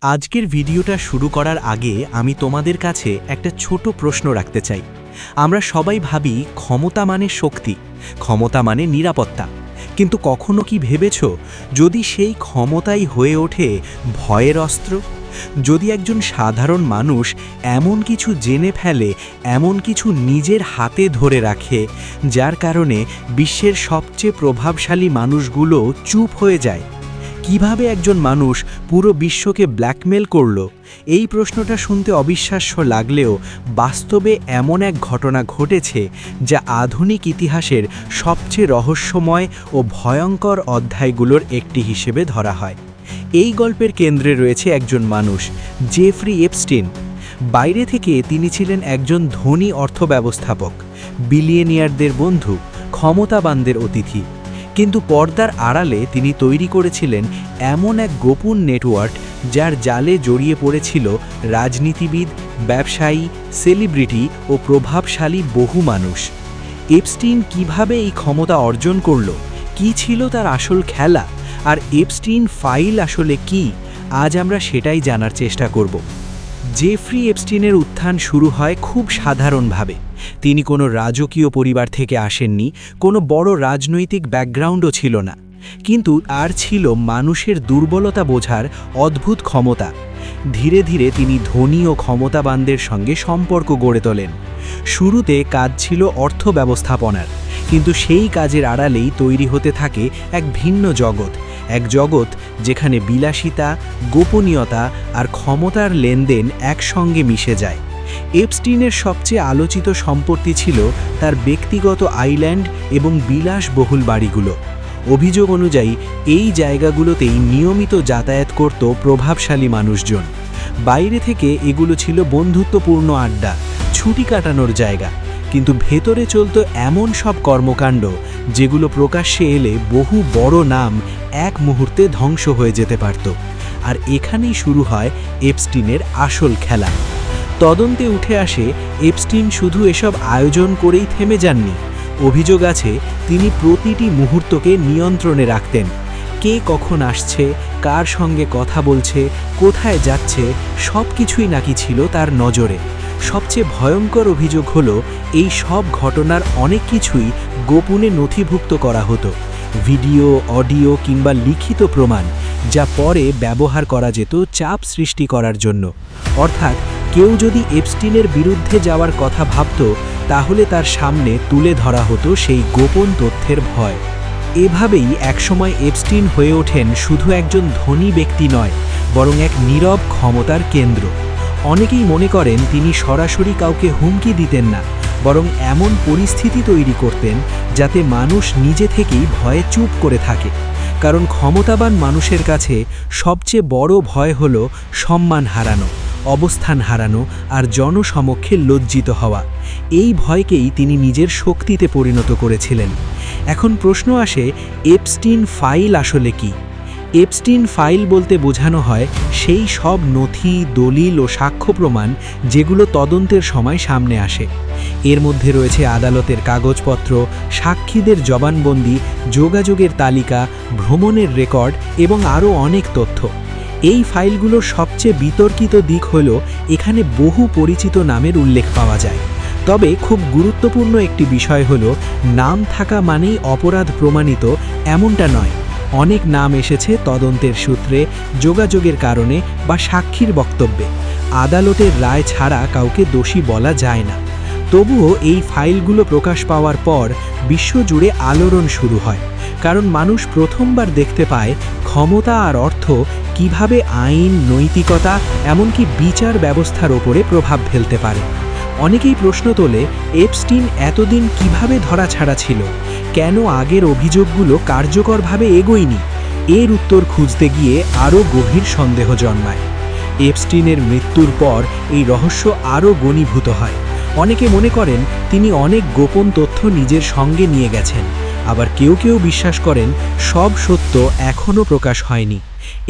আজকের ভিডিওটা শুরু করার আগে আমি তোমাদের কাছে একটা ছোট প্রশ্ন রাখতে চাই। আমরা সবাই ভাবি ক্ষমতা মানে শক্তি, ক্ষমতা মানে নিরাপত্তা। কিন্তু কখনো কি ভেবেছো, যদি সেই ক্ষমতাই হয়ে ওঠে ভয়ের অস্ত্র? যদি একজন সাধারণ মানুষ এমন কিছু জেনে ফেলে, এমন কিছু নিজের হাতে ধরে রাখে, যার কারণে বিশ্বের সবচেয়ে প্রভাবশালী মানুষগুলো চুপ হয়ে যায়। কিভাবে একজন মানুষ পুরো বিশ্বকে ব্ল্যাকমেল করল? এই প্রশ্নটা শুনতে অবিশ্বাস্য লাগলেও বাস্তবে এমন এক ঘটনা ঘটেছে যা আধুনিক ইতিহাসের সবচেয়ে রহস্যময় ও ভয়ঙ্কর অধ্যায়গুলোর একটি হিসেবে ধরা হয়। এই গল্পের কেন্দ্রে রয়েছে একজন মানুষ, জেফ্রি এপস্টিন। বাইরে থেকে তিনি ছিলেন একজন ধনী অর্থব্যবস্থাপক, বিলিয়নিয়ারদের বন্ধু, ক্ষমতাবানদের অতিথি। কিন্তু পর্দার আড়ালে তিনি তৈরি করেছিলেন এমন এক গোপন নেটওয়ার্ক, যার জালে জড়িয়ে পড়েছিল রাজনীতিবিদ, ব্যবসায়ী, সেলিব্রিটি ও প্রভাবশালী বহু মানুষ। এপস্টিন কিভাবে এই ক্ষমতা অর্জন করল? কি ছিল তার আসল খেলা? আর এপস্টিন ফাইল আসলে কি? আজ আমরা সেটাই জানার চেষ্টা করব। জেফ্রি এপস্টিনের উত্থান শুরু হয় খুব সাধারণভাবে। তিনি কোনো রাজকীয় পরিবার থেকে আসেননি, কোনো বড় রাজনৈতিক ব্যাকগ্রাউন্ডও ছিল না। কিন্তু আর ছিল মানুষের দুর্বলতা বোঝার অদ্ভুত ক্ষমতা। ধীরে ধীরে তিনি ধনী ও ক্ষমতাবানদের সঙ্গে সম্পর্ক গড়ে তোলেন। শুরুতে কাজ ছিল অর্থ ব্যবস্থাপনার, কিন্তু সেই কাজের আড়ালেই তৈরি হতে থাকে এক ভিন্ন জগৎ, এক জগৎ যেখানে বিলাসিতা, গোপনীয়তা আর ক্ষমতার লেনদেন একসঙ্গে মিশে যায়। এপস্টিনের সবচেয়ে আলোচিত সম্পত্তি ছিল তার ব্যক্তিগত আইল্যান্ড এবং বিলাসবহুল বাড়িগুলো। অভিযোগ অনুযায়ী এই জায়গাগুলোতেই নিয়মিত যাতায়াত করত প্রভাবশালী মানুষজন। বাইরে থেকে এগুলো ছিল বন্ধুত্বপূর্ণ আড্ডা, ছুটি কাটানোর জায়গা, কিন্তু ভেতরে চলত এমন সব কর্মকাণ্ড যেগুলো প্রকাশ্যে এলে বহু বড় নাম এক মুহূর্তে ধ্বংস হয়ে যেতে পারত। আর এখানেই শুরু হয় এপস্টিনের আসল খেলা। তদন্তে উঠে আসে এপস্টিন শুধু এসব আয়োজন করেই থেমে যাননি। অভিযোগ আছে তিনি প্রতিটি মুহূর্তকে নিয়ন্ত্রণে রাখতেন। কে কখন আসছে, কার সঙ্গে কথা বলছে, কোথায় যাচ্ছে, সব কিছুই নাকি ছিল তার নজরে। সবচেয়ে ভয়ঙ্কর অভিযোগ হলো এই সব ঘটনার অনেক কিছুই গোপনে নথিভুক্ত করা হতো, ভিডিও, অডিও কিংবা লিখিত প্রমাণ, যা পরে ব্যবহার করা যেত চাপ সৃষ্টি করার জন্য। অর্থাৎ কেউ যদি এপস্টিনের বিরুদ্ধে যাওয়ার কথা ভাবত, তাহলে তার সামনে তুলে ধরা হতো সেই গোপন তথ্যের ভয়। এভাবেই একসময় এপস্টিন হয়ে ওঠেন শুধু একজন ধনী ব্যক্তি নয়, বরং এক নীরব ক্ষমতার কেন্দ্র। অনেকেই মনে করেন তিনি সরাসরি কাউকে হুমকি দিতেন না, বরং এমন পরিস্থিতি তৈরি করতেন যাতে মানুষ নিজে থেকেই ভয়ে চুপ করে থাকে। কারণ ক্ষমতাবান মানুষের কাছে সবচেয়ে বড় ভয় হলো সম্মান হারানো, অবস্থান হারানো আর জনসমক্ষে লজ্জিত হওয়া। এই ভয়কেই তিনি নিজের শক্তিতে পরিণত করেছিলেন। এখন প্রশ্ন আসে, এপস্টিন ফাইল আসলে কি? এপস্টিন ফাইল বলতে বোঝানো হয় সেই সব নথি, দলিল ও সাক্ষ্য প্রমাণ যেগুলো তদন্তের সময় সামনে আসে। এর মধ্যে রয়েছে আদালতের কাগজপত্র, সাক্ষীদের জবানবন্দি, যোগাযোগের তালিকা, ভ্রমণের রেকর্ড এবং আরও অনেক তথ্য। এই ফাইলগুলোর সবচেয়ে বিতর্কিত দিক হল এখানে বহু পরিচিত নামের উল্লেখ পাওয়া যায়। তবে খুব গুরুত্বপূর্ণ একটি বিষয় হল, নাম থাকা মানেই অপরাধ প্রমাণিত এমনটা নয়। অনেক নাম এসেছে তদন্তের সূত্রে, যোগাযোগের কারণে বা সাক্ষীর বক্তব্যে। আদালতের রায় ছাড়া কাউকে দোষী বলা যায় না। তবুও এই ফাইলগুলো প্রকাশ পাওয়ার পর বিশ্বজুড়ে আলোড়ন শুরু হয়, কারণ মানুষ প্রথমবার দেখতে পায় ক্ষমতা আর অর্থ কিভাবে আইন, নৈতিকতা, এমনকি বিচার ব্যবস্থার ওপরে প্রভাব ফেলতে পারে। অনেকেই প্রশ্ন তোলে, এপস্টিন এতদিন কিভাবে ধরাছাড়া ছিল? কেন আগের অভিযোগগুলো কার্যকরভাবে এগোয়নি? এর উত্তর খুঁজতে গিয়ে আরও গভীর সন্দেহ জন্মায়। এপস্টিনের মৃত্যুর পর এই রহস্য আরও ঘনীভূত হয়। অনেকে মনে করেন তিনি অনেক গোপন তথ্য নিজের সঙ্গে নিয়ে গেছেন, আবার কেউ কেউ বিশ্বাস করেন সব সত্য এখনও প্রকাশ হয়নি।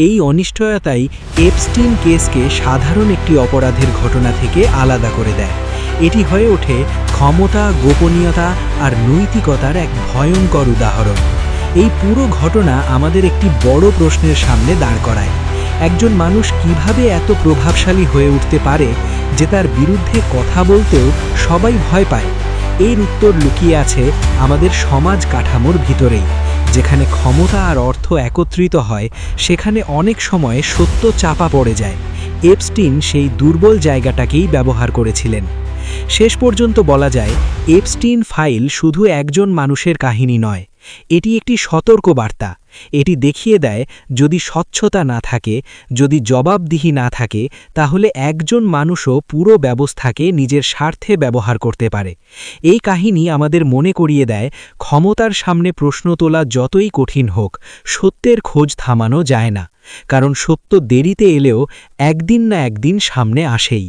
এই অনিশ্চয়তাই এপস্টিন কেসকে সাধারণ একটি অপরাধের ঘটনা থেকে আলাদা করে দেয়। এটি হয়ে ওঠে ক্ষমতা, গোপনীয়তা আর নৈতিকতার এক ভয়ঙ্কর উদাহরণ। এই পুরো ঘটনা আমাদের একটি বড় প্রশ্নের সামনে দাঁড় করায়। একজন মানুষ কিভাবে এত প্রভাবশালী হয়ে উঠতে পারে যে তার বিরুদ্ধে কথা বলতেও সবাই ভয় পায়? এর উত্তর লুকিয়ে আছে আমাদের সমাজ কাঠামোর ভিতরেই। যেখানে ক্ষমতা আর অর্থ একত্রিত হয়, সেখানে অনেক সময় সত্য চাপা পড়ে যায়। এপস্টিন সেই দুর্বল জায়গাটাকেই ব্যবহার করেছিলেন। শেষ পর্যন্ত বলা যায়, এপস্টিন ফাইল শুধু একজন মানুষের কাহিনী নয়, এটি একটি সতর্ক বার্তা। এটি দেখিয়ে দেয়, যদি স্বচ্ছতা না থাকে, যদি জবাবদিহি না থাকে, তাহলে একজন মানুষও পুরো ব্যবস্থাকে নিজের স্বার্থে ব্যবহার করতে পারে। এই কাহিনী আমাদের মনে করিয়ে দেয়, ক্ষমতার সামনে প্রশ্ন তোলা যতই কঠিন হোক, সত্যের খোঁজ থামানো যায় না। কারণ সত্য দেরিতে এলেও একদিন না একদিন সামনে আসেই।